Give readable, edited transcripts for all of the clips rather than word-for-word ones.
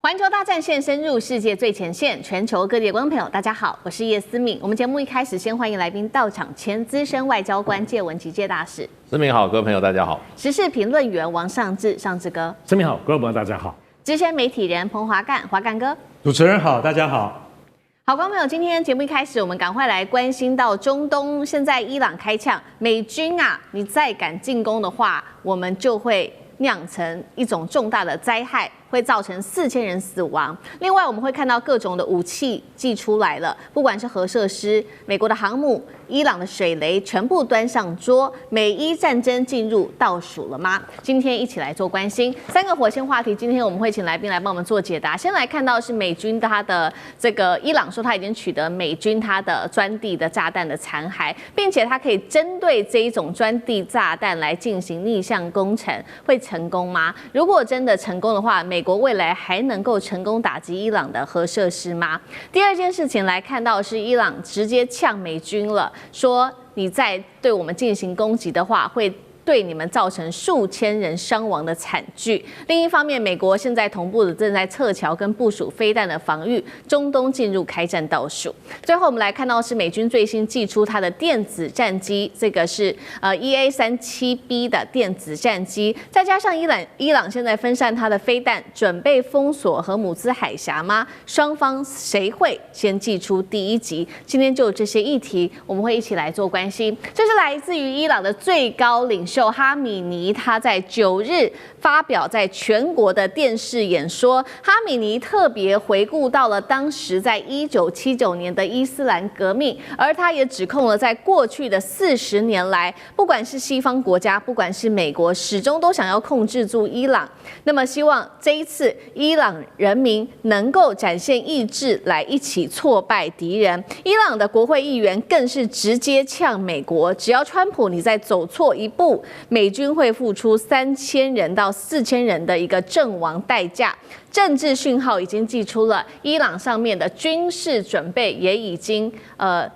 环球大战线深入世界最前线，全球各地的观众朋友，大家好，我是叶思敏。我们节目一开始先欢迎来宾到场前资深外交官介文琪介大使。思敏好，各位朋友大家好。时事评论员王尚志尚志哥。思敏好，各位朋友大家好。资深媒体人彭华干华干哥。主持人好，大家好。好，观众朋友，今天节目一开始，我们赶快来关心到中东，现在伊朗开枪，美军啊，你再敢进攻的话，我们就会酿成一种重大的灾害，会造成4000人死亡。另外，我们会看到各种的武器寄出来了，不管是核设施、美国的航母、伊朗的水雷，全部端上桌。美伊战争进入倒数了吗？今天一起来做关心3个火线话题。今天我们会请来宾来帮我们做解答。先来看到是美军他的这个伊朗说他已经取得美军他的钻地的炸弹的残骸，并且他可以针对这一种钻地炸弹来进行逆向工程，会成功吗？如果真的成功的话，美国未来还能够成功打击伊朗的核设施吗？第二件事情来看到是伊朗直接呛美军了，说你再对我们进行攻击的话，会对你们造成数千人伤亡的惨剧。另一方面，美国现在同步的正在撤侨跟部署飞弹的防御，中东进入开战倒数。最后我们来看到是美军最新祭出它的电子战机，这个是EA-37B 的电子战机，再加上伊朗现在分散它的飞弹，准备封锁荷姆兹海峡吗？双方谁会先祭出第一击？今天就这些议题，我们会一起来做关心。这是来自于伊朗的最高领袖哈米尼，他在9日发表在全国的电视演说。哈米尼特别回顾到了当时在1979年的伊斯兰革命，而他也指控了在过去的40年来，不管是西方国家，不管是美国，始终都想要控制住伊朗。那么希望这一次伊朗人民能够展现意志，来一起挫败敌人。伊朗的国会议员更是直接呛美国，只要川普你再走错一步，美军会付出3000人到4000人的一个阵亡代价。政治讯号已经寄出了，伊朗上面的军事准备也已经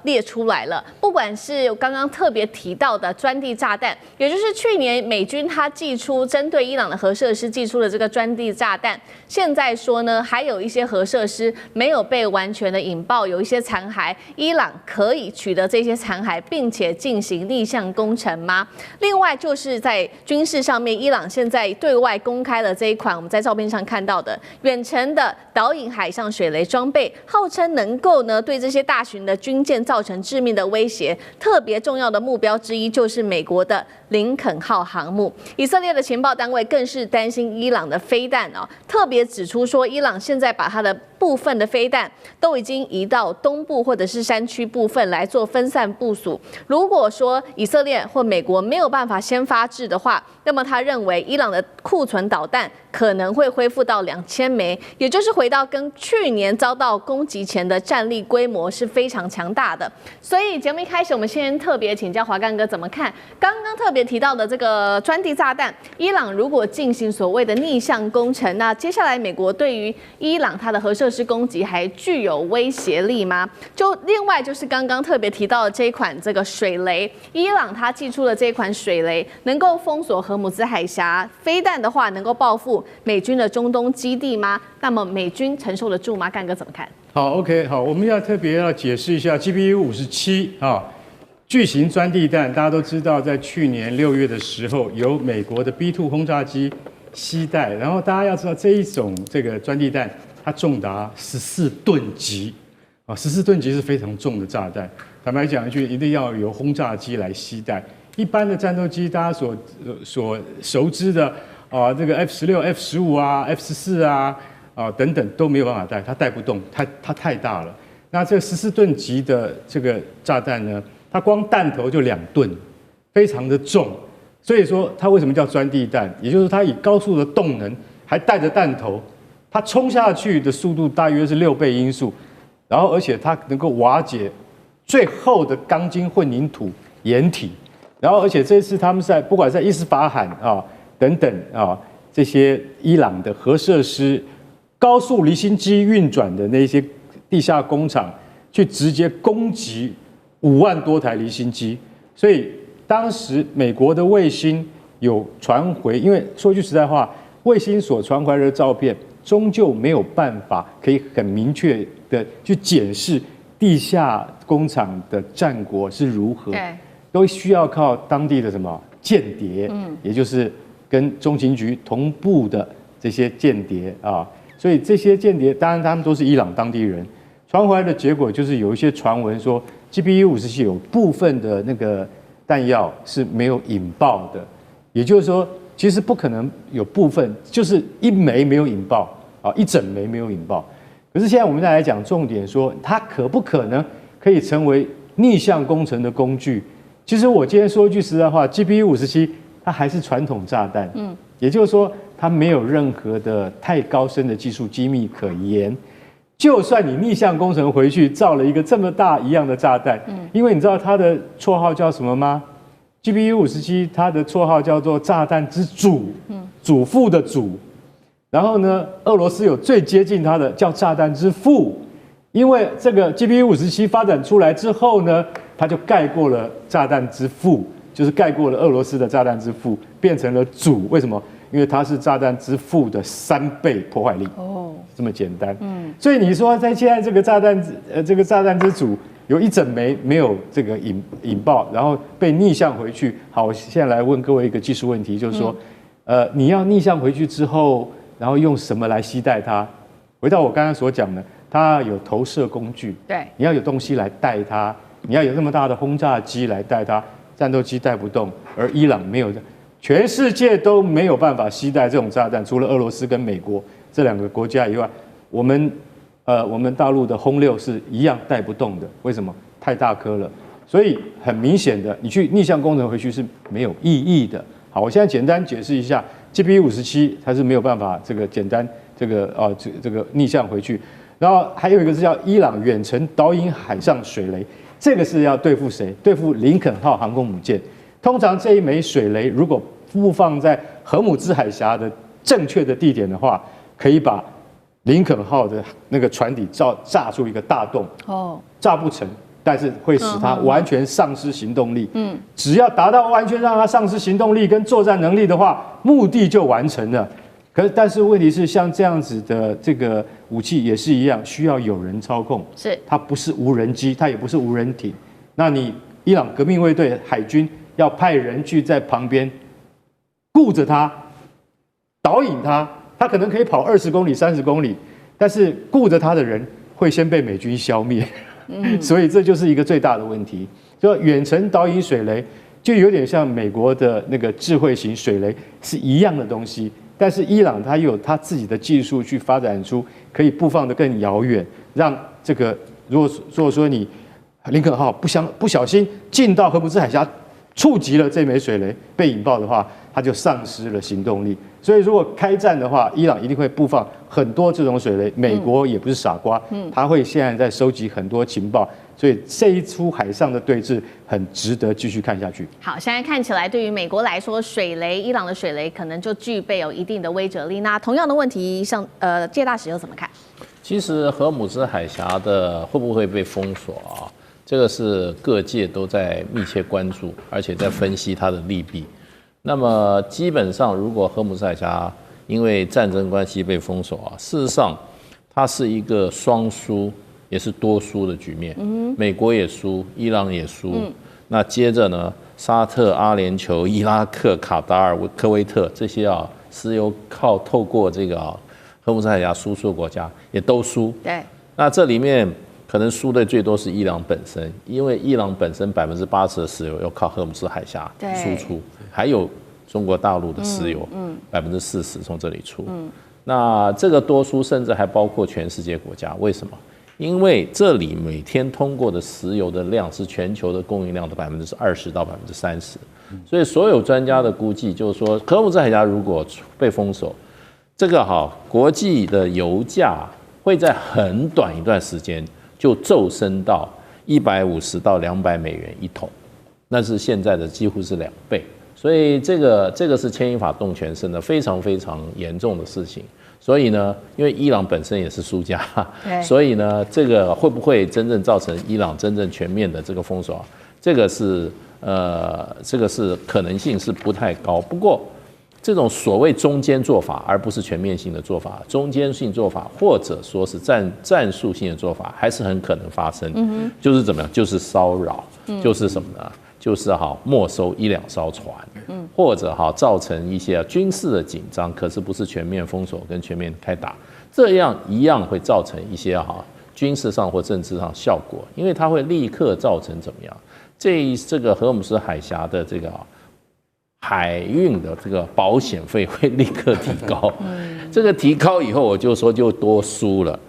列出来了。不管是我刚刚特别提到的钻地炸弹，也就是去年美军他寄出针对伊朗的核设施寄出的这个钻地炸弹，现在说呢还有一些核设施没有被完全的引爆，有一些残骸，伊朗可以取得这些残骸，并且进行逆向工程吗？另外就是在军事上面，伊朗现在对外公开了这一款我们在照片上看到的远程的导引海上水雷装备，号称能够呢对这些大型的军舰造成致命的威胁。特别重要的目标之一就是美国的林肯号航母。以色列的情报单位更是担心伊朗的飞弹特别指出说，伊朗现在把它的部分的飞弹都已经移到东部或者是山区部分来做分散部署。如果说以色列或美国没有办法先发制的话，那么他认为伊朗的库存导弹可能会恢复到2000枚，也就是回到跟去年遭到攻击前的战力规模是非常强大的。所以节目一开始，我们先特别请教华干哥怎么看刚刚特别提到的这个钻地炸弹。伊朗如果进行所谓的逆向工程，那接下来美国对于伊朗它的核设施攻击还具有威胁力吗？就另外就是刚刚特别提到的这一款这个水雷，伊朗它寄出的这一款水雷能够封锁荷姆兹海峡，飞弹的话能够报复美军的中东基地吗？那么美军承受得住吗？干哥怎么看？好 ，OK， 好，我们要特别要解释一下 GBU-57巨型钻地弹。大家都知道，在去年6月的时候，由美国的 B-2 轰炸机携带，然后大家要知道这一种这个钻地弹，它重达14吨级，14吨级是非常重的炸弹。坦白讲一句，一定要由轰炸机来携带。一般的战斗机，大家所熟知的这个 F-16、F-15啊、F-14啊等等都没有办法带，它带不动，它太大了。那这个14吨级的这个炸弹呢，它光弹头就2吨，非常的重。所以说它为什么叫钻地弹？也就是它以高速的动能，还带着弹头，它冲下去的速度大约是6倍音速，然后而且它能够瓦解最厚的钢筋混凝土掩体。然后，而且这次他们在不管在伊斯法罕等等这些伊朗的核设施、高速离心机运转的那些地下工厂，去直接攻击5万多台离心机。所以当时美国的卫星有传回，因为说句实在话，卫星所传回来的照片终究没有办法可以很明确的去检视地下工厂的战果是如何，都需要靠当地的什么间谍，也就是跟中情局同步的这些间谍啊。所以这些间谍，当然他们都是伊朗当地人，传回来的结果就是有一些传闻说 GBU-57有部分的那个弹药是没有引爆的，也就是说，其实不可能有部分，就是一枚没有引爆啊，一整枚没有引爆。可是现在我们再来讲重点，说它可不可能可以成为逆向工程的工具？其实我今天说一句实在话 ，GBU-57它还是传统炸弹，也就是说它没有任何的太高深的技术机密可言。就算你逆向工程回去造了一个这么大一样的炸弹，因为你知道它的绰号叫什么吗？GBU-57它的绰号叫做炸弹之祖，祖父的祖。然后呢，俄罗斯有最接近它的叫炸弹之父，因为这个 GBU-57发展出来之后呢，它就盖过了炸弹之父，就是盖过了俄罗斯的炸弹之父，变成了祖。为什么？因为它是炸弹之父的3倍破坏力。哦，这么简单。所以你说在现在这个炸弹之祖有一整枚没有这个引爆，然后被逆向回去。好，我现在来问各位一个技术问题，就是说，你要逆向回去之后，然后用什么来携带它？回到我刚刚所讲的，它有投射工具，对，你要有东西来带它，你要有那么大的轰炸机来带它，战斗机带不动，而伊朗没有。全世界都没有办法携带这种炸弹，除了俄罗斯跟美国这2个国家以外，我们大陆的轰6是一样带不动的。为什么？太大颗了。所以很明显的，你去逆向工程回去是没有意义的。好，我现在简单解释一下 GBU-57它是没有办法这个简单这个逆向回去。然后还有一个是叫伊朗远程导引海上水雷，这个是要对付谁？对付林肯号航空母舰。通常这一枚水雷如果布放在荷姆兹海峡的正确的地点的话，可以把林肯号的那个船底炸出一个大洞。炸不成，但是会使它完全丧失行动力。只要达到完全让它丧失行动力跟作战能力的话，目的就完成了。但是问题是，像这样子的这个武器也是一样，需要有人操控。是，它不是无人机，它也不是无人艇。那你伊朗革命卫队海军要派人去在旁边顾着它，导引它，它可能可以跑20公里、30公里，但是顾着它的人会先被美军消灭，所以这就是一个最大的问题。就远程导引水雷就有点像美国的那个智慧型水雷是一样的东西，但是伊朗它又有它自己的技术去发展出可以布放得更遥远，让这个如果说你林肯号不小心进到荷姆兹海峡，触及了这枚水雷被引爆的话，它就丧失了行动力。所以如果开战的话，伊朗一定会布放很多这种水雷。美国也不是傻瓜，他会现在在收集很多情报，所以这一出海上的对峙很值得继续看下去。好，现在看起来对于美国来说，伊朗的水雷可能就具备有一定的威慑力。那同样的问题，像介大使又怎么看？其实荷姆兹海峡的会不会被封锁啊？这个是各界都在密切关注，而且在分析它的利弊。那么基本上，如果荷姆兹海峡因为战争关系被封锁啊，事实上它是一个双输也是多输的局面。美国也输，伊朗也输。那接着呢，沙特、阿联酋、伊拉克、卡达尔、科威特这些石油透过这个荷姆兹海峡输出的国家也都输。对，那这里面可能输的最多是伊朗本身，因为伊朗本身80%的石油要靠荷姆兹海峡输出，还有中国大陆的石油40%从这里出。那这个多输甚至还包括全世界国家，为什么？因为这里每天通过的石油的量是全球的供应量的20%到30%，所以所有专家的估计就是说，荷姆兹海峡如果被封锁，这个国际的油价会在很短一段时间就骤升到150到200美元一桶，那是现在的几乎是2倍，所以这个是牵一发动全身的非常非常严重的事情。所以呢，因为伊朗本身也是输家，所以呢，这个会不会真正造成伊朗真正全面的这个封锁？这个是可能性是不太高。不过这种所谓中间做法，而不是全面性的做法，中间性做法或者说是战术性的做法，还是很可能发生。就是怎么样？就是骚扰，就是什么呢？就是没收1-2艘船，或者造成一些军事的紧张，可是不是全面封锁跟全面开打，这样一样会造成一些军事上或政治上效果，因为它会立刻造成怎么样？这个荷尔姆斯海峡的这个海运的这个保险费会立刻提高，这个提高以后，我就说就多输了。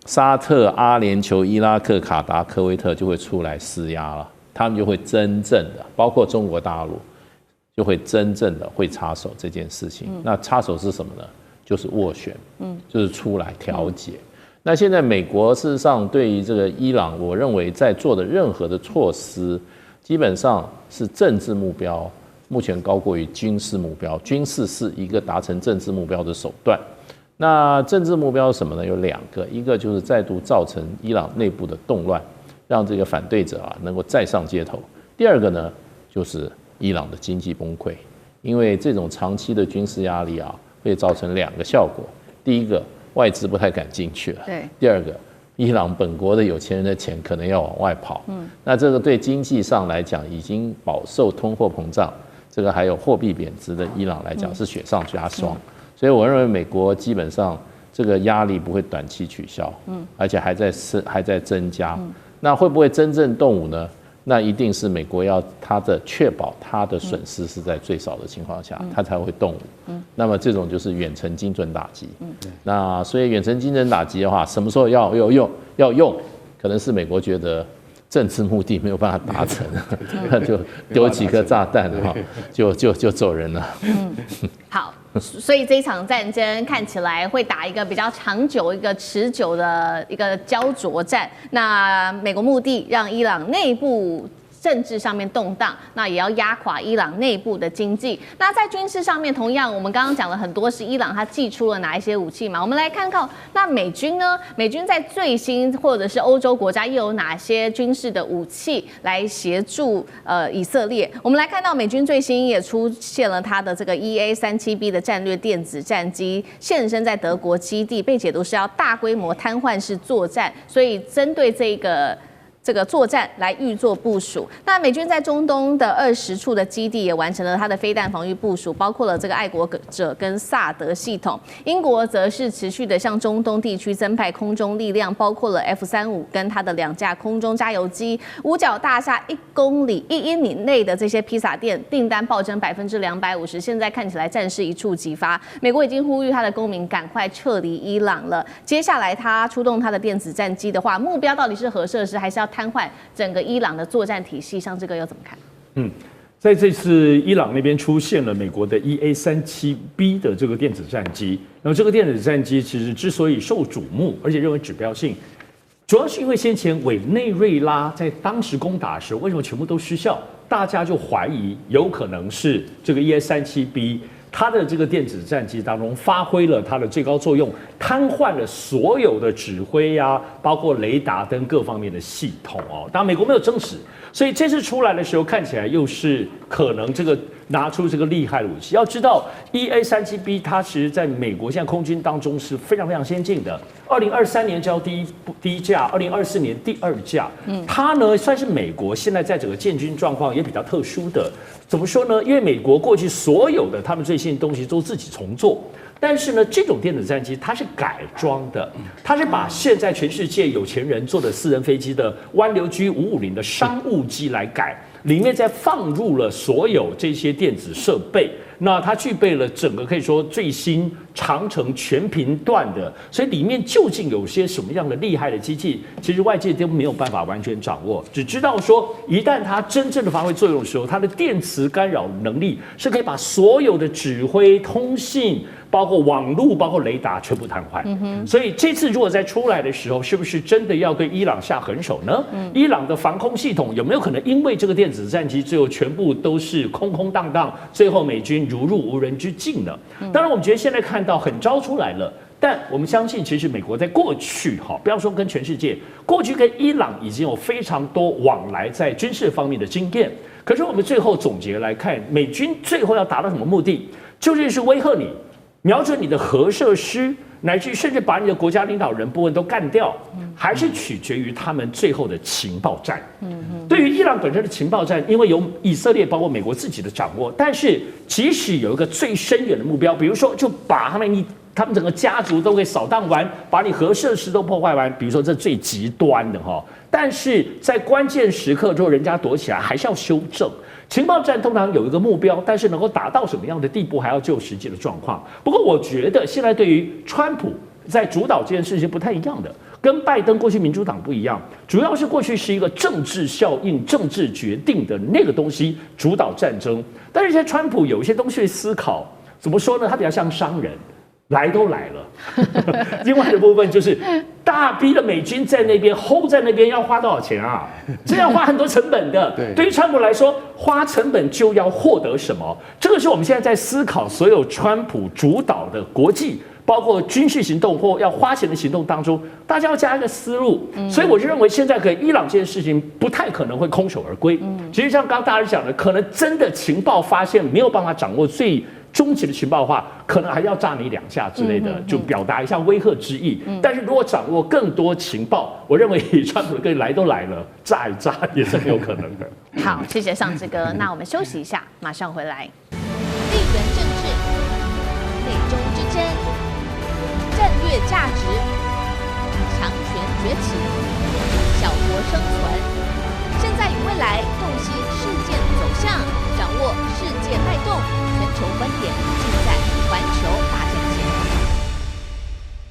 沙特、阿联酋、伊拉克、卡达、科威特就会出来施压了，他们就会真正的，包括中国大陆，就会真正的会插手这件事情。那插手是什么呢？就是斡旋，就是出来调解。那现在美国事实上对于这个伊朗，我认为在做的任何的措施，基本上是政治目标。目前高过于军事目标，军事是一个达成政治目标的手段。那政治目标是什么呢？有2个，一个就是再度造成伊朗内部的动乱，让这个反对者能够再上街头。第2个呢，就是伊朗的经济崩溃，因为这种长期的军事压力会造成2个效果。第一个，外资不太敢进去了；第2个，伊朗本国的有钱人的钱可能要往外跑。那这个对经济上来讲，已经饱受通货膨胀。这个还有货币贬值的伊朗来讲是雪上加霜，所以我认为美国基本上这个压力不会短期取消，而且还在增加。那会不会真正动武呢？那一定是美国要确保它的损失是在最少的情况下，它才会动武。那么这种就是远程精准打击。那所以远程精准打击的话，什么时候要用？可能是美国觉得政治目的没有办法达成，那就丢几颗炸弹就走人了。好，所以这一场战争看起来会打一个比较长久、一个持久的一个焦灼战。那美国目的让伊朗内部政治上面动荡，那也要压垮伊朗内部的经济。那在军事上面，同样我们刚刚讲了很多是伊朗它祭出了哪一些武器嘛？我们来看看那美军呢？美军在最新或者是欧洲国家又有哪些军事的武器来协助以色列？我们来看到美军最新也出现了它的这个 EA-37B 的战略电子战机现身在德国基地，被解读是要大规模瘫痪式作战，所以针对这个作战来预做部署。那美军在中东的20处的基地也完成了它的飞弹防御部署，包括了这个爱国者跟萨德系统。英国则是持续的向中东地区增派空中力量，包括了 F-35跟它的2架空中加油机。五角大厦1英里内的这些披萨店订单暴增250%，现在看起来战事一触即发。美国已经呼吁他的公民赶快撤离伊朗了。接下来他出动他的电子战机的话，目标到底是核设施还是要瘫痪整个伊朗的作战体系？像这个又怎么看？在这次伊朗那边出现了美国的 EA-37B 的这个电子战机，然后这个电子战机其实之所以受瞩目，而且认为指标性，主要是因为先前委内瑞拉在当时攻打的时候，为什么全部都失效？大家就怀疑有可能是这个 EA-37B。它的这个电子战机当中发挥了它的最高作用，瘫痪了所有的指挥包括雷达灯各方面的系统当然美国没有证实，所以这次出来的时候看起来又是可能这个拿出这个厉害的武器。要知道 EA-37B 它其实在美国现在空军当中是非常非常先进的，2023年交第一架，2024年第2架。它呢算是美国现在在整个建军状况也比较特殊的。怎么说呢？因为美国过去所有的他们最新的东西都自己重做，但是呢，这种电子战机它是改装的，它是把现在全世界有钱人坐的私人飞机的湾流 G550的商务机来改，里面再放入了所有这些电子设备。那它具备了整个可以说最新长程全频段的，所以里面究竟有些什么样的厉害的机器，其实外界都没有办法完全掌握，只知道说一旦它真正的发挥作用的时候，它的电磁干扰能力是可以把所有的指挥、通信，包括网络、包括雷达全部瘫痪。所以这次如果在出来的时候，是不是真的要对伊朗下狠手呢？伊朗的防空系统有没有可能因为这个电子战机最后全部都是空空荡荡，最后美军如入无人之境呢？当然，我们觉得现在看到很招出来了。但我们相信，其实美国在过去不要说跟全世界，过去跟伊朗已经有非常多往来在军事方面的经验。可是我们最后总结来看，美军最后要达到什么目的？究竟是威吓你，瞄准你的核设施，乃至甚至把你的国家领导人部分都干掉，还是取决于他们最后的情报战。对于伊朗本身的情报战，因为有以色列包括美国自己的掌握，但是即使有一个最深远的目标，比如说就把他们整个家族都给扫荡完，把你核设施都破坏完，比如说这最极端的哈。但是在关键时刻之后，人家躲起来还是要修正。情报战通常有一个目标，但是能够达到什么样的地步，还要就实际的状况。不过我觉得现在对于川普在主导这件事情不太一样的，跟拜登过去民主党不一样，主要是过去是一个政治效应、政治决定的那个东西主导战争，但是现在川普有一些东西去思考，怎么说呢？他比较像商人。来都来了，另外的部分就是大批的美军在那边 hold 在那边要花多少钱啊？这要花很多成本的。对于川普来说，花成本就要获得什么？这个是我们现在在思考所有川普主导的国际，包括军事行动或要花钱的行动当中，大家要加一个思路。所以我就认为现在跟伊朗这件事情不太可能会空手而归。其实像刚刚大家讲的，可能真的情报发现没有办法掌握最终极的情报的话，可能还要炸你2下之类的，就表达一下威吓之意。但是如果掌握更多情报，我认为川普跟来都来了，炸一炸也是很有可能的。好，谢谢尚志哥。那我们休息一下，马上回来。地缘政治、美中之争、战略价值、强权崛起。